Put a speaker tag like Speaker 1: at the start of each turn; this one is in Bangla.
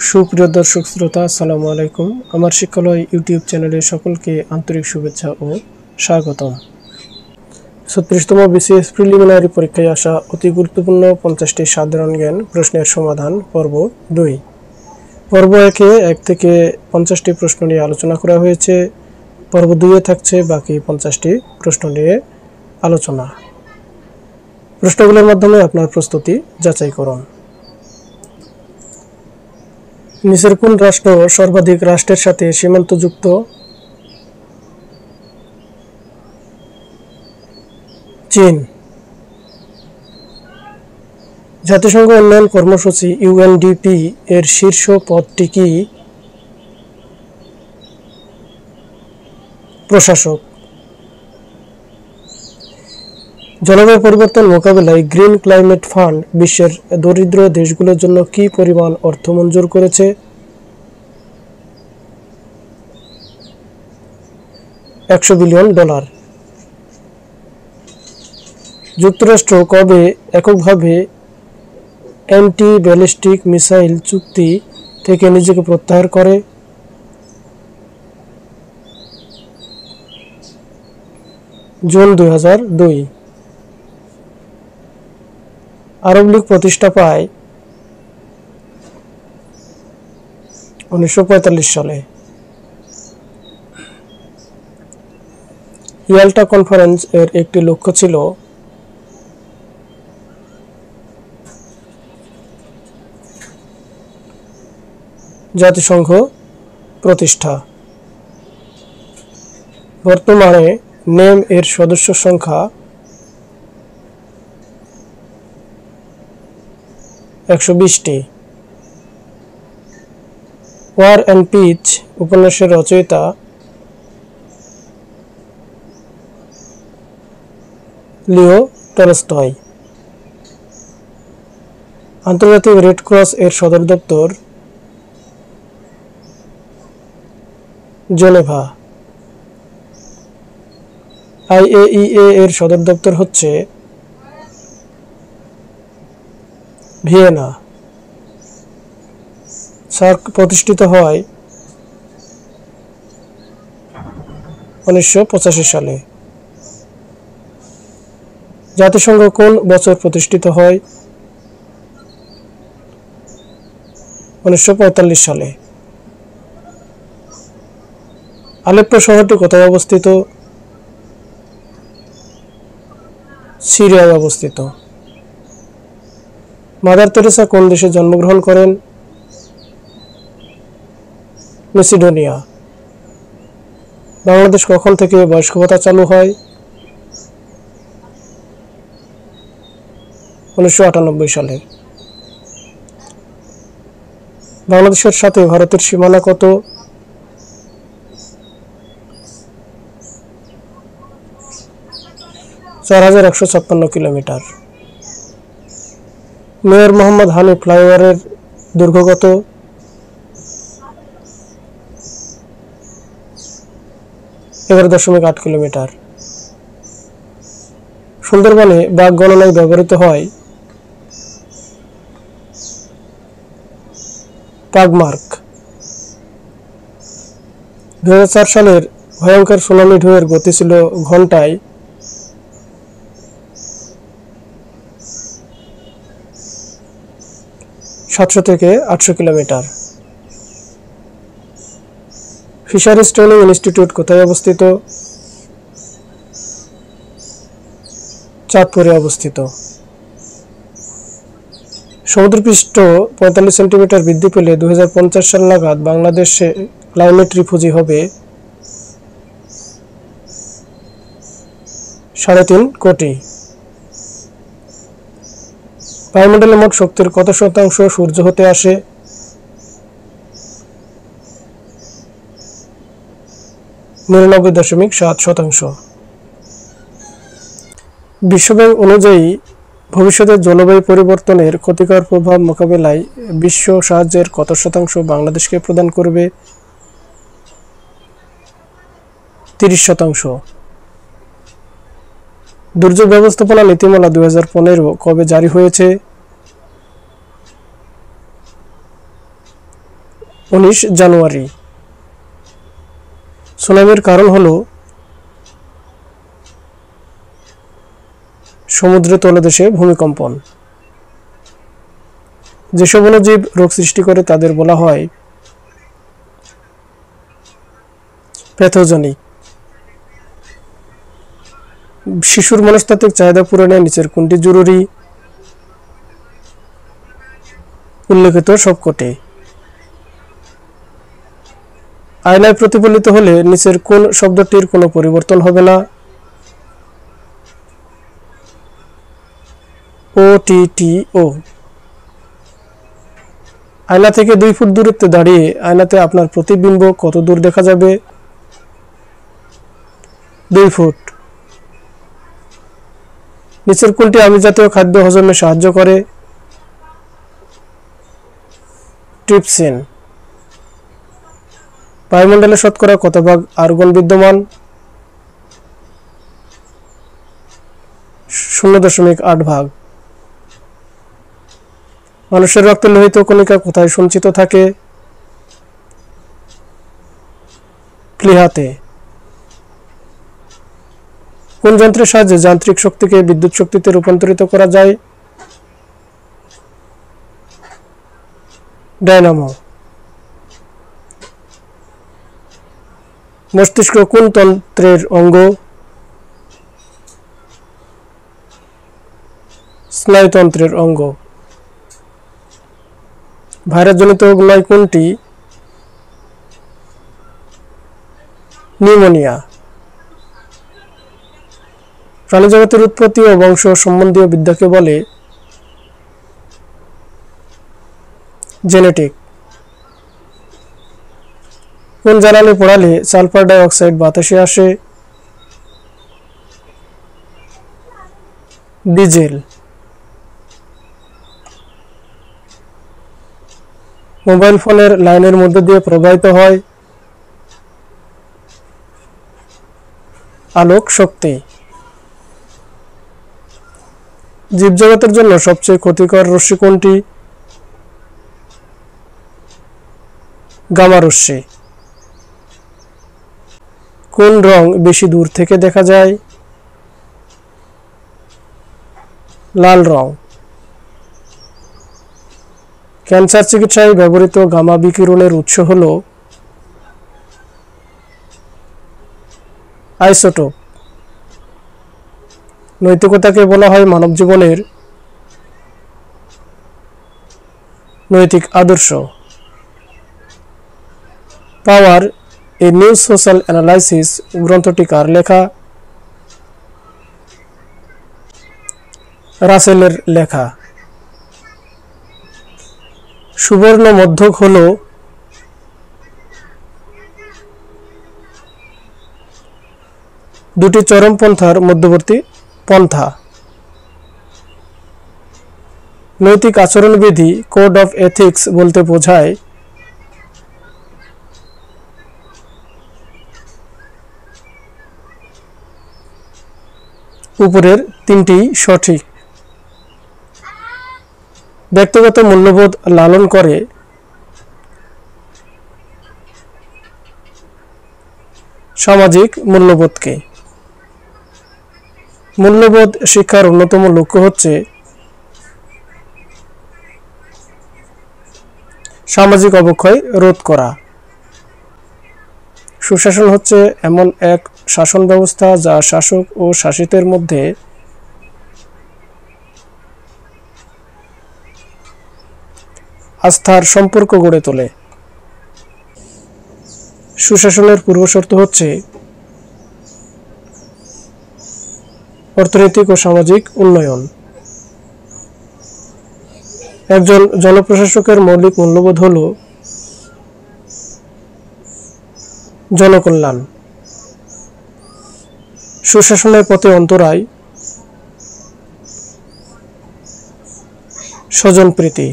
Speaker 1: সুপ্রিয় দর্শক শ্রোতা, আসসালামু আলাইকুম। আমার শিক্ষালয় ইউটিউব চ্যানেলে সকলকে আন্তরিক শুভেচ্ছা ও স্বাগতম। 36তম বিসিএস প্রিলিমিনারি পরীক্ষায় আসা অতি গুরুত্বপূর্ণ 50টি সাধারণ জ্ঞান প্রশ্নের সমাধান পর্ব 2। পর্ব 1-এ 1 থেকে 50টি প্রশ্ন নিয়ে আলোচনা করা হয়েছে। পর্ব 2-এ থাকছে বাকি 50টি প্রশ্ন নিয়ে আলোচনা। প্রশ্নগুলোর মাধ্যমে আপনার প্রস্তুতি যাচাই করুন। নিচের কোন রাষ্ট্র সর্বাধিক রাষ্ট্রের সাথে সীমান্তযুক্ত? চীন। জাতিসংঘ উন্নয়ন কর্মসূচি ইউএনডিপি এর শীর্ষ পদটি কি? প্রশাসক। জলবায়ু পরিবর্তন মোকাবেলায় গ্রিন ক্লাইমেট ফান্ড বিশ্বের দরিদ্র দেশগুলোর জন্য কি পরিমাণ অর্থ মঞ্জুর করেছে? $100 বিলিয়ন। যুক্তরাষ্ট্র কবে এককভাবে অ্যান্টি ব্যালিস্টিক মিসাইল চুক্তি থেকে নিজেকে প্রত্যাহার করে? জুন 2002। আরব লীগ প্রতিষ্ঠা পায় 1945 সালে। ইয়াল্টা কনফারেন্স এর একটি লক্ষ্য ছিল জাতিসংঘ প্রতিষ্ঠা। বর্তমানে নেম এর সদস্য সংখ্যা 120টি। ওয়ার অ্যান্ড পিচ উপন্যাসের রচয়িতা লিও টলস্টয়। আন্তর্জাতিক রেড ক্রস এর সদর দপ্তর জেনেভা। আইএইএ এর সদর দপ্তর হচ্ছে ভিয়েনা। সার্ক প্রতিষ্ঠিত হয় 1985 সালে। জাতিসংঘ কোন বছর প্রতিষ্ঠিত হয়? 1945 সালে। আলেপ্পো শহরটি কোথায় অবস্থিত? সিরিয়ায় অবস্থিত। মাদার তেরেসা কোন দেশে জন্মগ্রহণ করেন? মেসিডোনিয়া। বাংলাদেশ কখন থেকে বয়স্ক ভাতা চালু হয়? 1998 সালে। বাংলাদেশের সাথে ভারতের সীমানা কত? 4156 কিলোমিটার। মেয়র মোহাম্মদ হানি ফ্লাইওভারের দৈর্ঘ্য কত? 11.8 কিলোমিটার। সুন্দরবনে বাঘ গণনায় ব্যবহৃত হয় পাগমার্ক। 2004 সালের ভয়ঙ্কর সুনামি ঢেউয়ের গতি ছিল ঘন্টায় 700 থেকে 800 কিলোমিটার। ফিশারিজ ট্রেনিং ইনস্টিটিউট কোথায় অবস্থিত? চাঁদপুরে অবস্থিত। সমুদ্রপৃষ্ঠ 45 সেন্টিমিটার বৃদ্ধি পেলে 2050 সাল নাগাদ বাংলাদেশে ক্লাইমেট রিফিউজি হবে 3.5 কোটি। বায়ুমণ্ডলে মোট শক্তির কত শতাংশ সূর্য হতে আসে? 99.7%। বিশ্বব্যাংক অনুযায়ী ভবিষ্যতের জলবায়ু পরিবর্তনের ক্ষতিকর প্রভাব মোকাবেলায় বিশ্ব সাহায্যের কত শতাংশ বাংলাদেশকে প্রদান করবে? 30%। দুর্যোগ ব্যবস্থাপনা নীতিমালা 2015 কবে জারি হয়েছে? 19 জানুয়ারি। সুনামির কারণ হলো সমুদ্রের তলদেশে ভূমিকম্পন। যেসব অণুজীব রোগ সৃষ্টি করে তাদের বলা হয় প্যাথোজেনিক। শিশুর মনস্তাত্ত্বিক চাহিদা পূরণে নিচের কোনটি জরুরি? উল্লেখিত সবকটি। আয়নায় প্রতিফলিত হলে নিচের কোন শব্দটির কোনো পরিবর্তন হবে না? OTTO। আয়না থেকে 2 ফুট দূরত্বে দাঁড়িয়ে আয়নাতে আপনার প্রতিবিম্ব কত দূর দেখা যাবে? 2 ফুট। নিচের কোনটি আমিষ জাতীয় খাদ্য হজমে সাহায্য করে? ট্রিপসিন। বায়ুমণ্ডলে শতকরা কত ভাগ আর্গন বিদ্যমান? 0.8 ভাগ। মানুষের রক্তে লোহিত কণিকা কোথায় সঞ্চিত থাকে? প্লীহাতে। কোন যন্ত্রের সাহায্যে যান্ত্রিক শক্তিকে বিদ্যুৎ শক্তিতে রূপান্তরিত করা যায়? ডায়নামো। মস্তিষ্ক কোন তন্ত্রের অঙ্গ? স্নায়ুতন্ত্রের অঙ্গ। ভাইরাসজনিত নয় কোনটি? নিউমোনিয়া। প্রাণীজগতের উৎপত্তি ও বংশ সম্বন্ধীয় বিদ্যাকে বলে জেনেটিক। কোন জ্বালানি পোড়ালে সালফার ডাই অক্সাইড বাতাসে আসে? ডিজেল। মোবাইল ফোনের লাইনের মধ্য দিয়ে প্রবাহিত হয় আলোক শক্তি। জীবজগতের জন্য সবচেয়ে ক্ষতিকর রশ্মি কোনটি? গামা রশ্মি। কোন রং বেশি দূর থেকে দেখা যায়? লাল রং। ক্যান্সার চিকিৎসায় ব্যবহৃত গামা বিকিরণের উৎস হল আইসোটোপ। নৈতিকতাকে বলা হয় মানব জীবনের নৈতিক আদর্শ। পাওয়ার এ নিউ সোশ্যাল অ্যানালাইসিস গ্রন্থটি কার লেখা? রাসেলের লেখা। সুবর্ণ মধ্যক হল দুটি চরমপন্থার মধ্যবর্তী পন্থা। নৈতিক আচরণবিধি কোড অফ এথিক্স বলতে বোঝায় উপরের তিনটি সঠিক। ব্যক্তিগত মূল্যবোধ লালন করে সামাজিক মূল্যবোধকে। মূল্যবোধ শিক্ষার অন্যতম লক্ষ্য হচ্ছে সামাজিক অবক্ষয় রোধ করা। সুশাসন হচ্ছে এমন এক শাসন ব্যবস্থা যা শাসক ও শাসিতের মধ্যে আস্থার সম্পর্ক গড়ে তোলে। সুশাসনের পূর্বশর্ত হচ্ছে অর্থনৈতিক ও সামাজিক উন্নয়ন। একজন জনপ্রশাসকের মৌলিক মূল্যবোধ হল জনকল্যাণ। সুশাসনের পথে অন্তরায় স্বজনপ্রীতি।